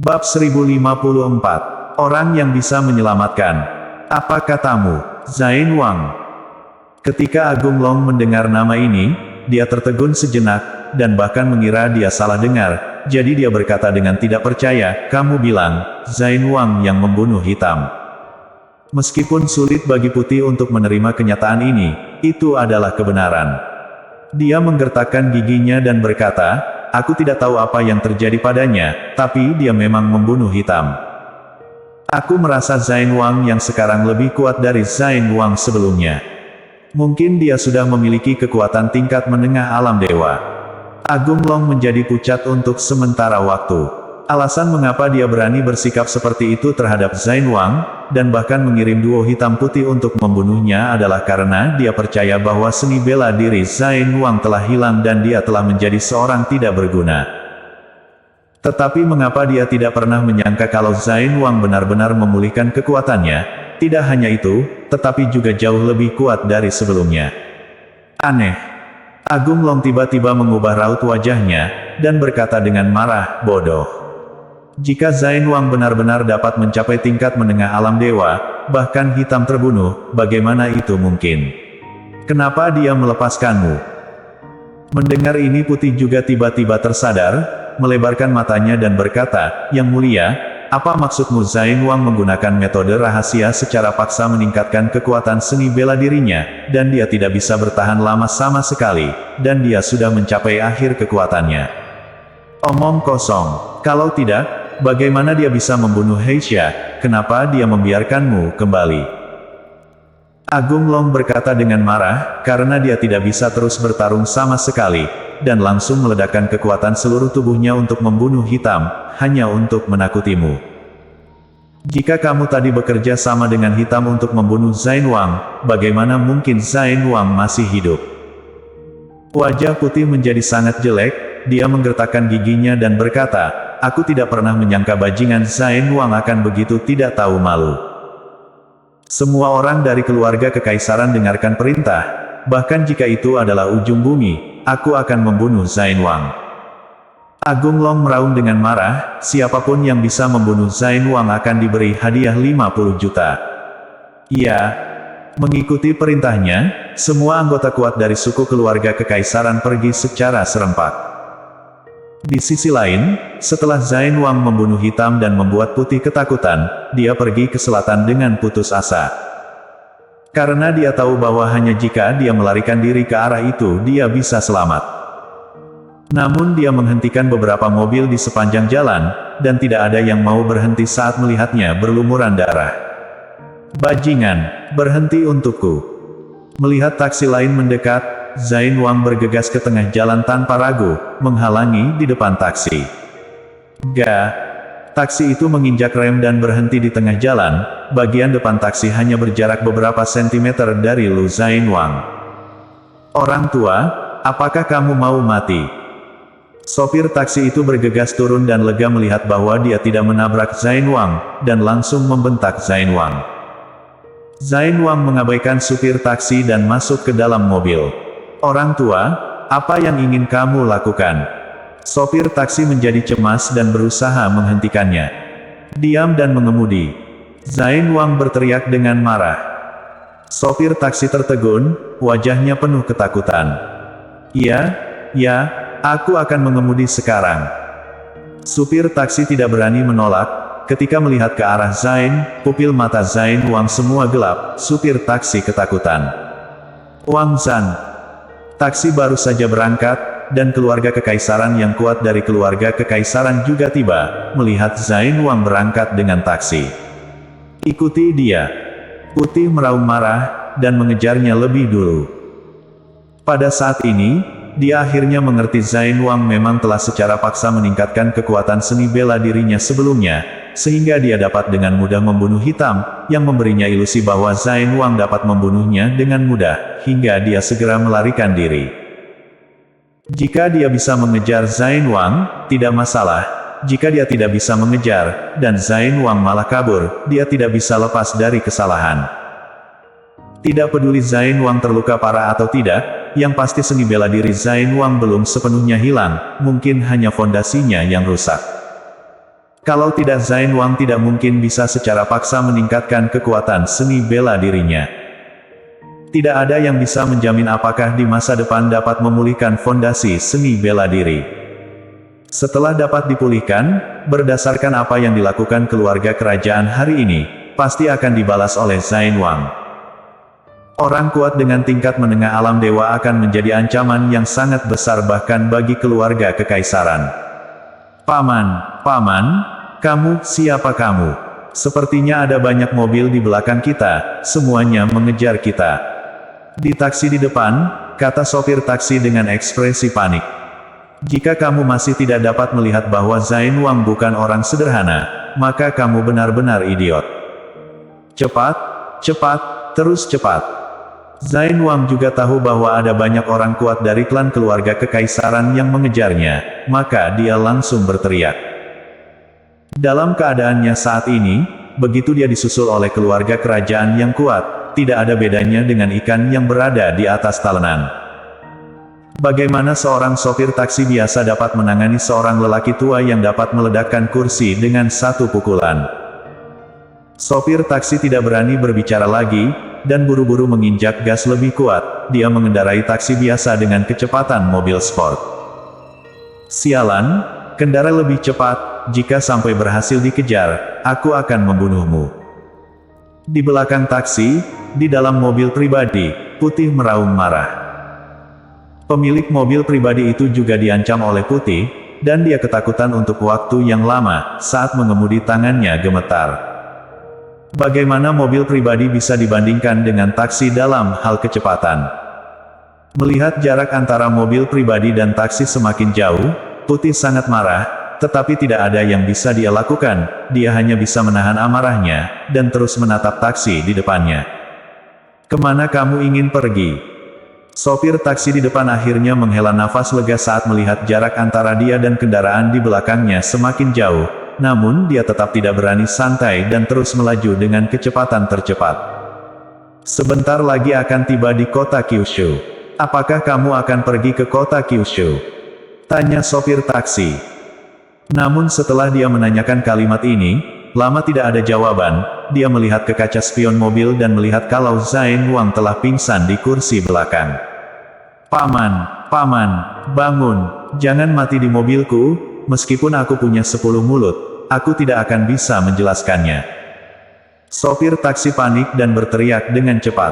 Bab 1054. Orang yang bisa menyelamatkan. Apa katamu, Zain Wang? Ketika Agung Long mendengar nama ini, dia tertegun sejenak, dan bahkan mengira dia salah dengar, jadi dia berkata dengan tidak percaya, kamu bilang, Zain Wang yang membunuh hitam. Meskipun sulit bagi Putih untuk menerima kenyataan ini, itu adalah kebenaran. Dia menggertakkan giginya dan berkata, aku tidak tahu apa yang terjadi padanya, tapi dia memang membunuh hitam. Aku merasa Zain Wang yang sekarang lebih kuat dari Zain Wang sebelumnya. Mungkin dia sudah memiliki kekuatan tingkat menengah alam dewa. Agung Long menjadi pucat untuk sementara waktu. Alasan mengapa dia berani bersikap seperti itu terhadap Zain Wang, dan bahkan mengirim duo hitam putih untuk membunuhnya adalah karena dia percaya bahwa seni bela diri Zain Wang telah hilang dan dia telah menjadi seorang tidak berguna. Tetapi mengapa dia tidak pernah menyangka kalau Zain Wang benar-benar memulihkan kekuatannya? Tidak hanya itu, tetapi juga jauh lebih kuat dari sebelumnya. Aneh. Agung Long tiba-tiba mengubah raut wajahnya, dan berkata dengan marah, bodoh. Jika Zain Wang benar-benar dapat mencapai tingkat menengah alam dewa, bahkan hitam terbunuh, bagaimana itu mungkin? Kenapa dia melepaskanmu? Mendengar ini Putih juga tiba-tiba tersadar, melebarkan matanya dan berkata, Yang Mulia, apa maksudmu Zain Wang menggunakan metode rahasia secara paksa meningkatkan kekuatan seni bela dirinya, dan dia tidak bisa bertahan lama sama sekali, dan dia sudah mencapai akhir kekuatannya. Omong kosong. Kalau tidak, bagaimana dia bisa membunuh Heisha? Kenapa dia membiarkanmu kembali? Agung Long berkata dengan marah, karena dia tidak bisa terus bertarung sama sekali, dan langsung meledakkan kekuatan seluruh tubuhnya untuk membunuh hitam, hanya untuk menakutimu. Jika kamu tadi bekerja sama dengan hitam untuk membunuh Zain Wang, bagaimana mungkin Zain Wang masih hidup? Wajah Putih menjadi sangat jelek, dia menggertakkan giginya dan berkata, aku tidak pernah menyangka bajingan Zain Wang akan begitu tidak tahu malu. Semua orang dari keluarga kekaisaran dengarkan perintah, bahkan jika itu adalah ujung bumi, aku akan membunuh Zain Wang. Agung Long meraung dengan marah, siapapun yang bisa membunuh Zain Wang akan diberi hadiah 50 juta. Iya. Mengikuti perintahnya, semua anggota kuat dari suku keluarga kekaisaran pergi secara serempak. Di sisi lain, setelah Zain Wang membunuh hitam dan membuat Putih ketakutan, dia pergi ke selatan dengan putus asa. Karena dia tahu bahwa hanya jika dia melarikan diri ke arah itu dia bisa selamat. Namun dia menghentikan beberapa mobil di sepanjang jalan, dan tidak ada yang mau berhenti saat melihatnya berlumuran darah. Bajingan, berhenti untukku. Melihat taksi lain mendekat, Zain Wang bergegas ke tengah jalan tanpa ragu, menghalangi di depan taksi. Taksi itu menginjak rem dan berhenti di tengah jalan, bagian depan taksi hanya berjarak beberapa sentimeter dari Lu Zain Wang. Orang tua, apakah kamu mau mati? Sopir taksi itu bergegas turun dan lega melihat bahwa dia tidak menabrak Zain Wang, dan langsung membentak Zain Wang. Zain Wang mengabaikan supir taksi dan masuk ke dalam mobil. Orang tua, apa yang ingin kamu lakukan? Sopir taksi menjadi cemas dan berusaha menghentikannya. Diam dan mengemudi. Zain Wang berteriak dengan marah. Sopir taksi tertegun, wajahnya penuh ketakutan. Ya, aku akan mengemudi sekarang. Supir taksi tidak berani menolak. Ketika melihat ke arah Zain, pupil mata Zain Wang semua gelap, supir taksi ketakutan. Wang Zan. Taksi baru saja berangkat, dan keluarga kekaisaran yang kuat dari keluarga kekaisaran juga tiba, melihat Zain Wang berangkat dengan taksi. Ikuti dia. Putih meraung marah, dan mengejarnya lebih dulu. Pada saat ini, dia akhirnya mengerti Zain Wang memang telah secara paksa meningkatkan kekuatan seni bela dirinya sebelumnya, sehingga dia dapat dengan mudah membunuh hitam, yang memberinya ilusi bahwa Zain Wang dapat membunuhnya dengan mudah, hingga dia segera melarikan diri. Jika dia bisa mengejar Zain Wang, tidak masalah. Jika dia tidak bisa mengejar, dan Zain Wang malah kabur, dia tidak bisa lepas dari kesalahan. Tidak peduli Zain Wang terluka parah atau tidak, yang pasti seni bela diri Zain Wang belum sepenuhnya hilang, mungkin hanya fondasinya yang rusak. Kalau tidak, Zain Wang tidak mungkin bisa secara paksa meningkatkan kekuatan seni bela dirinya. Tidak ada yang bisa menjamin apakah di masa depan dapat memulihkan fondasi seni bela diri. Setelah dapat dipulihkan, berdasarkan apa yang dilakukan keluarga kerajaan hari ini, pasti akan dibalas oleh Zain Wang. Orang kuat dengan tingkat menengah alam dewa akan menjadi ancaman yang sangat besar bahkan bagi keluarga kekaisaran. Paman, kamu, siapa kamu? Sepertinya ada banyak mobil di belakang kita, semuanya mengejar kita. Di taksi di depan, kata sopir taksi dengan ekspresi panik. Jika kamu masih tidak dapat melihat bahwa Zain Wang bukan orang sederhana, maka kamu benar-benar idiot. Cepat, terus cepat. Zain Wang juga tahu bahwa ada banyak orang kuat dari klan keluarga kekaisaran yang mengejarnya, maka dia langsung berteriak. Dalam keadaannya saat ini, begitu dia disusul oleh keluarga kerajaan yang kuat, tidak ada bedanya dengan ikan yang berada di atas talenan. Bagaimana seorang sopir taksi biasa dapat menangani seorang lelaki tua yang dapat meledakkan kursi dengan satu pukulan? Sopir taksi tidak berani berbicara lagi, dan buru-buru menginjak gas lebih kuat. Dia mengendarai taksi biasa dengan kecepatan mobil sport. Sialan, kendara lebih cepat, jika sampai berhasil dikejar, aku akan membunuhmu. Di belakang taksi, di dalam mobil pribadi, Putih meraung marah. Pemilik mobil pribadi itu juga diancam oleh Putih, dan dia ketakutan untuk waktu yang lama, saat mengemudi tangannya gemetar. Bagaimana mobil pribadi bisa dibandingkan dengan taksi dalam hal kecepatan? Melihat jarak antara mobil pribadi dan taksi semakin jauh, Putih sangat marah, tetapi tidak ada yang bisa dia lakukan. Dia hanya bisa menahan amarahnya, dan terus menatap taksi di depannya. Kemana kamu ingin pergi? Sopir taksi di depan akhirnya menghela nafas lega saat melihat jarak antara dia dan kendaraan di belakangnya semakin jauh. Namun dia tetap tidak berani santai dan terus melaju dengan kecepatan tercepat. Sebentar lagi akan tiba di kota Kyushu. Apakah kamu akan pergi ke kota Kyushu? Tanya sopir taksi. Namun setelah dia menanyakan kalimat ini, lama tidak ada jawaban. Dia melihat ke kaca spion mobil dan melihat kalau Zain Wang telah pingsan di kursi belakang. Paman, bangun, jangan mati di mobilku. Meskipun aku punya 10 mulut, aku tidak akan bisa menjelaskannya. Sopir taksi panik dan berteriak dengan cepat.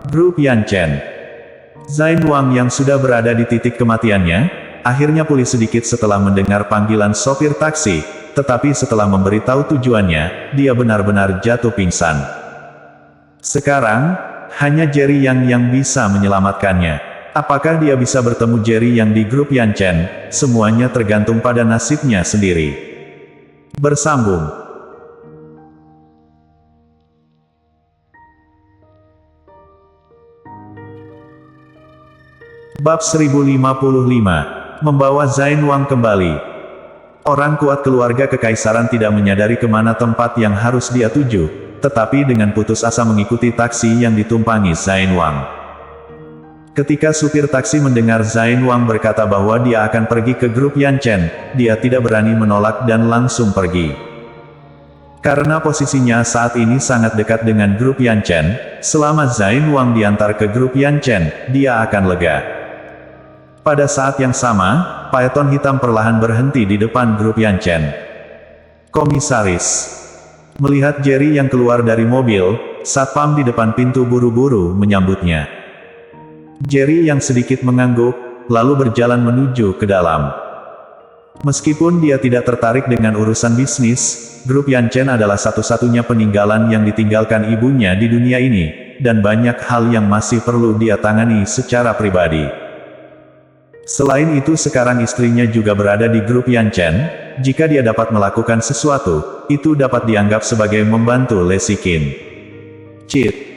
Grup Yanchen. Zain Wang yang sudah berada di titik kematiannya, akhirnya pulih sedikit setelah mendengar panggilan sopir taksi, tetapi setelah memberitahu tujuannya, dia benar-benar jatuh pingsan. Sekarang, hanya Jerry yang bisa menyelamatkannya. Apakah dia bisa bertemu Jerry yang di grup Yanchen? Semuanya tergantung pada nasibnya sendiri. Bersambung. Bab 1055. Membawa Zain Wang kembali. Orang kuat keluarga kekaisaran tidak menyadari kemana tempat yang harus dia tuju, tetapi dengan putus asa mengikuti taksi yang ditumpangi Zain Wang. Ketika supir taksi mendengar Zain Wang berkata bahwa dia akan pergi ke grup Yanchen, dia tidak berani menolak dan langsung pergi. Karena posisinya saat ini sangat dekat dengan grup Yanchen, selama Zain Wang diantar ke grup Yanchen, dia akan lega. Pada saat yang sama, Phaeton hitam perlahan berhenti di depan grup Yanchen. Komisaris. Melihat Jerry yang keluar dari mobil, satpam di depan pintu buru-buru menyambutnya. Jerry yang sedikit mengangguk, lalu berjalan menuju ke dalam. Meskipun dia tidak tertarik dengan urusan bisnis, grup Yanchen adalah satu-satunya peninggalan yang ditinggalkan ibunya di dunia ini, dan banyak hal yang masih perlu dia tangani secara pribadi. Selain itu sekarang istrinya juga berada di grup Yanchen, jika dia dapat melakukan sesuatu, itu dapat dianggap sebagai membantu Lesikin. Cheat.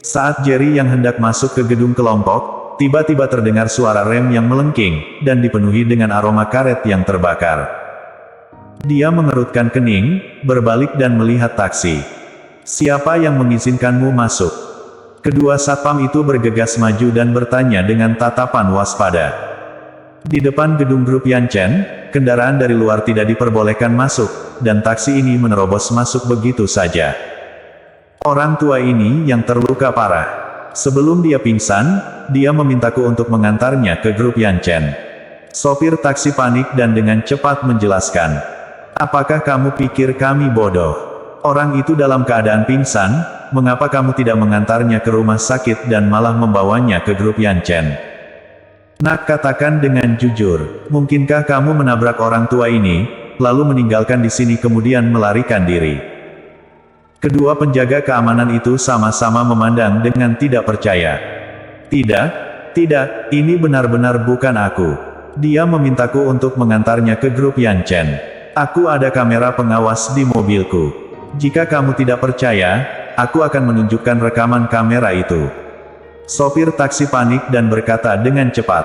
Saat Jerry yang hendak masuk ke gedung kelompok, tiba-tiba terdengar suara rem yang melengking, dan dipenuhi dengan aroma karet yang terbakar. Dia mengerutkan kening, berbalik dan melihat taksi. Siapa yang mengizinkanmu masuk? Kedua satpam itu bergegas maju dan bertanya dengan tatapan waspada. Di depan gedung grup Yanchen, kendaraan dari luar tidak diperbolehkan masuk, dan taksi ini menerobos masuk begitu saja. Orang tua ini yang terluka parah. Sebelum dia pingsan, dia memintaku untuk mengantarnya ke grup Yanchen. Sopir taksi panik dan dengan cepat menjelaskan. Apakah kamu pikir kami bodoh? Orang itu dalam keadaan pingsan, mengapa kamu tidak mengantarnya ke rumah sakit dan malah membawanya ke grup Yanchen? Nak, katakan dengan jujur, mungkinkah kamu menabrak orang tua ini, lalu meninggalkan di sini kemudian melarikan diri? Kedua penjaga keamanan itu sama-sama memandang dengan tidak percaya. Tidak, ini benar-benar bukan aku. Dia memintaku untuk mengantarnya ke grup Yanchen. Aku ada kamera pengawas di mobilku. Jika kamu tidak percaya, aku akan menunjukkan rekaman kamera itu. Sopir taksi panik dan berkata dengan cepat.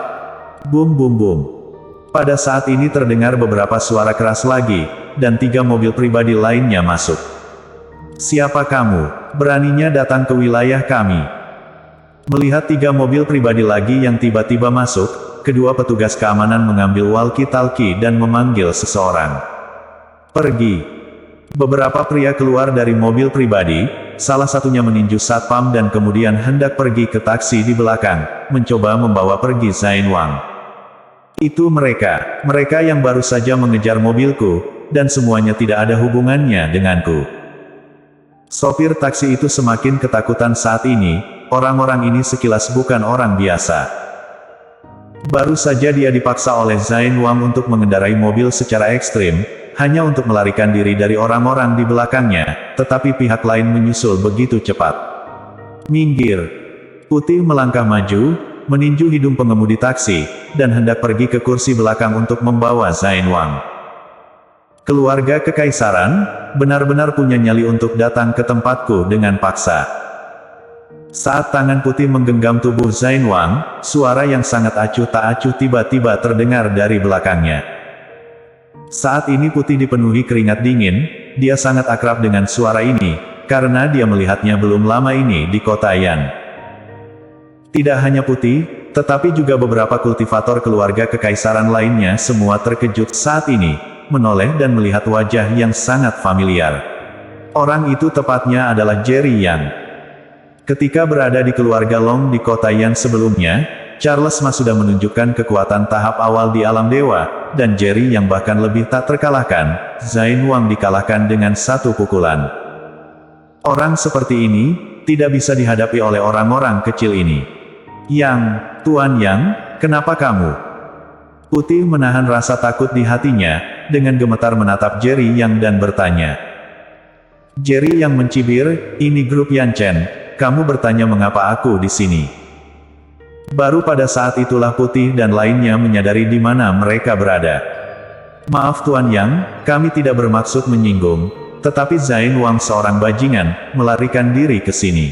Bum bum bum. Pada saat ini terdengar beberapa suara keras lagi, dan 3 mobil pribadi lainnya masuk. Siapa kamu? Beraninya datang ke wilayah kami. Melihat 3 mobil pribadi lagi yang tiba-tiba masuk, kedua petugas keamanan mengambil walkie-talkie dan memanggil seseorang. Pergi. Beberapa pria keluar dari mobil pribadi, salah satunya meninju satpam dan kemudian hendak pergi ke taksi di belakang, mencoba membawa pergi Zain Wang. Itu mereka yang baru saja mengejar mobilku, dan semuanya tidak ada hubungannya denganku. Sopir taksi itu semakin ketakutan saat ini, orang-orang ini sekilas bukan orang biasa. Baru saja dia dipaksa oleh Zain Wang untuk mengendarai mobil secara ekstrim, hanya untuk melarikan diri dari orang-orang di belakangnya, tetapi pihak lain menyusul begitu cepat. Minggir. Putih melangkah maju, meninju hidung pengemudi taksi, dan hendak pergi ke kursi belakang untuk membawa Zain Wang. Keluarga kekaisaran, benar-benar punya nyali untuk datang ke tempatku dengan paksa. Saat tangan putih menggenggam tubuh Zain Wang, suara yang sangat acuh tak acuh tiba-tiba terdengar dari belakangnya. Saat ini putih dipenuhi keringat dingin, dia sangat akrab dengan suara ini, karena dia melihatnya belum lama ini di kota Yan. Tidak hanya putih, tetapi juga beberapa kultivator keluarga kekaisaran lainnya semua terkejut saat ini, menoleh dan melihat wajah yang sangat familiar. Orang itu tepatnya adalah Jerry Yang. Ketika berada di keluarga Long di kota Yan sebelumnya, Charles Ma sudah menunjukkan kekuatan tahap awal di alam dewa, dan Jerry yang bahkan lebih tak terkalahkan, Zain Wang dikalahkan dengan 1 pukulan. Orang seperti ini, tidak bisa dihadapi oleh orang-orang kecil ini. Tuan Yang, kenapa kamu? Putih menahan rasa takut di hatinya, dengan gemetar menatap Jerry Yang dan bertanya. Jerry Yang mencibir, ini grup Yanchen, kamu bertanya mengapa aku di sini. Baru pada saat itulah Putih dan lainnya menyadari di mana mereka berada. Maaf Tuan Yang, kami tidak bermaksud menyinggung, tetapi Zain Wang seorang bajingan, melarikan diri ke sini.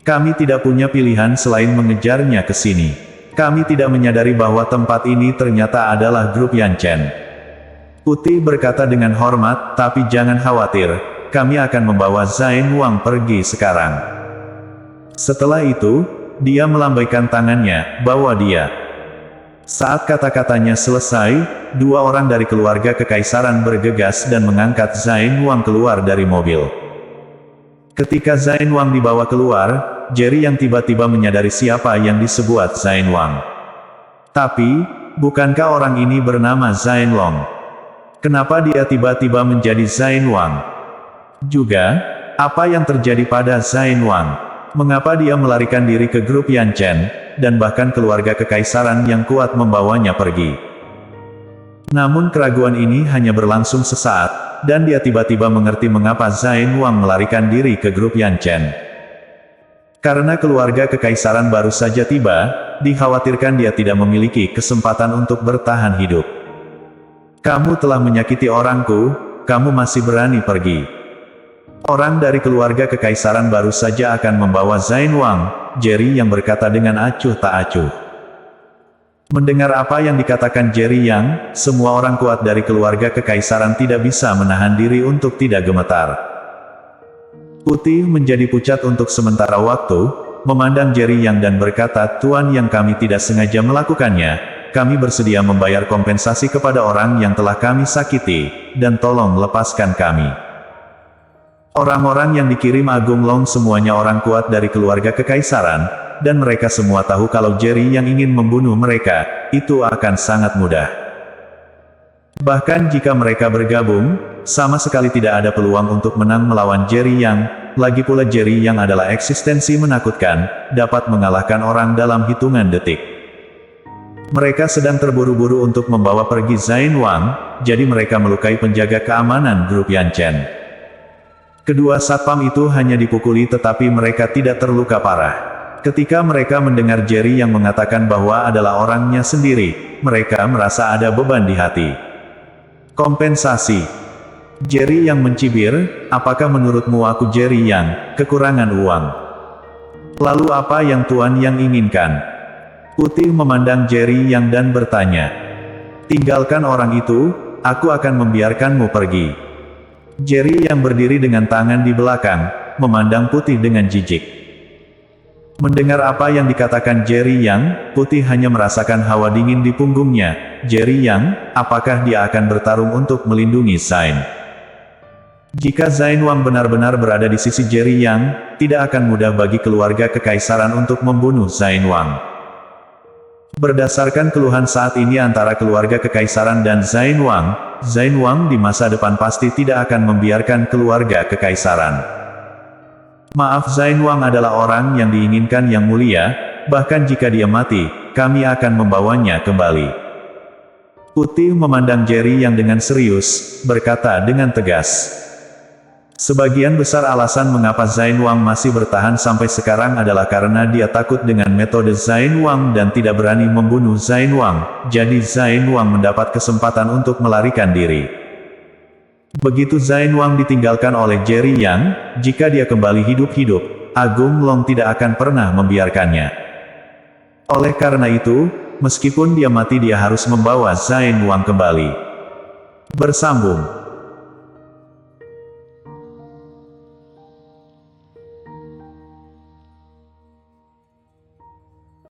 Kami tidak punya pilihan selain mengejarnya ke sini. Kami tidak menyadari bahwa tempat ini ternyata adalah grup Yanchen. Putih berkata dengan hormat, tapi jangan khawatir, kami akan membawa Zain Wang pergi sekarang. Setelah itu, dia melambaikan tangannya, bawa dia. Saat kata-katanya selesai, 2 orang dari keluarga kekaisaran bergegas dan mengangkat Zain Wang keluar dari mobil. Ketika Zain Wang dibawa keluar, Jerry yang tiba-tiba menyadari siapa yang disebut Zain Wang. Tapi, bukankah orang ini bernama Zain Long? Kenapa dia tiba-tiba menjadi Zain Wang? Juga, apa yang terjadi pada Zain Wang? Mengapa dia melarikan diri ke grup Yanchen, dan bahkan keluarga kekaisaran yang kuat membawanya pergi? Namun keraguan ini hanya berlangsung sesaat, dan dia tiba-tiba mengerti mengapa Zain Wang melarikan diri ke grup Yanchen. Karena keluarga kekaisaran baru saja tiba, dikhawatirkan dia tidak memiliki kesempatan untuk bertahan hidup. Kamu telah menyakiti orangku, kamu masih berani pergi. Orang dari keluarga kekaisaran baru saja akan membawa Zain Wang, Jerry yang berkata dengan acuh tak acuh. Mendengar apa yang dikatakan Jerry Yang, semua orang kuat dari keluarga kekaisaran tidak bisa menahan diri untuk tidak gemetar. Putih menjadi pucat untuk sementara waktu, memandang Jerry Yang dan berkata, Tuan Yang kami tidak sengaja melakukannya, kami bersedia membayar kompensasi kepada orang yang telah kami sakiti, dan tolong lepaskan kami. Orang-orang yang dikirim Agung Long semuanya orang kuat dari keluarga kekaisaran, dan mereka semua tahu kalau Jerry yang ingin membunuh mereka, itu akan sangat mudah. Bahkan jika mereka bergabung, sama sekali tidak ada peluang untuk menang melawan Jerry Yang. Lagi pula Jerry Yang adalah eksistensi menakutkan, dapat mengalahkan orang dalam hitungan detik. Mereka sedang terburu-buru untuk membawa pergi Zain Wang, jadi mereka melukai penjaga keamanan grup Yanchen. Kedua satpam itu hanya dipukuli tetapi mereka tidak terluka parah. Ketika mereka mendengar Jerry yang mengatakan bahwa adalah orangnya sendiri, mereka merasa ada beban di hati. Kompensasi. Jerry yang mencibir, apakah menurutmu aku Jerry yang kekurangan uang? Lalu apa yang Tuan yang inginkan? Putih memandang Jerry yang dan bertanya. Tinggalkan orang itu, aku akan membiarkanmu pergi. Jerry yang berdiri dengan tangan di belakang, memandang Putih dengan jijik. Mendengar apa yang dikatakan Jerry Yang, Putih hanya merasakan hawa dingin di punggungnya. Jerry Yang, apakah dia akan bertarung untuk melindungi Zain? Jika Zain Wang benar-benar berada di sisi Jerry Yang, tidak akan mudah bagi keluarga kekaisaran untuk membunuh Zain Wang. Berdasarkan keluhan saat ini antara keluarga kekaisaran dan Zain Wang di masa depan pasti tidak akan membiarkan keluarga kekaisaran. Maaf, Zain Wang adalah orang yang diinginkan yang mulia, bahkan jika dia mati, kami akan membawanya kembali. Putih memandang Jerry yang dengan serius, berkata dengan tegas. Sebagian besar alasan mengapa Zain Wang masih bertahan sampai sekarang adalah karena dia takut dengan metode Zain Wang dan tidak berani membunuh Zain Wang, jadi Zain Wang mendapat kesempatan untuk melarikan diri. Begitu Zain Wang ditinggalkan oleh Jerry Yang, jika dia kembali hidup-hidup, Agung Long tidak akan pernah membiarkannya. Oleh karena itu, meskipun dia mati dia harus membawa Zain Wang kembali. Bersambung.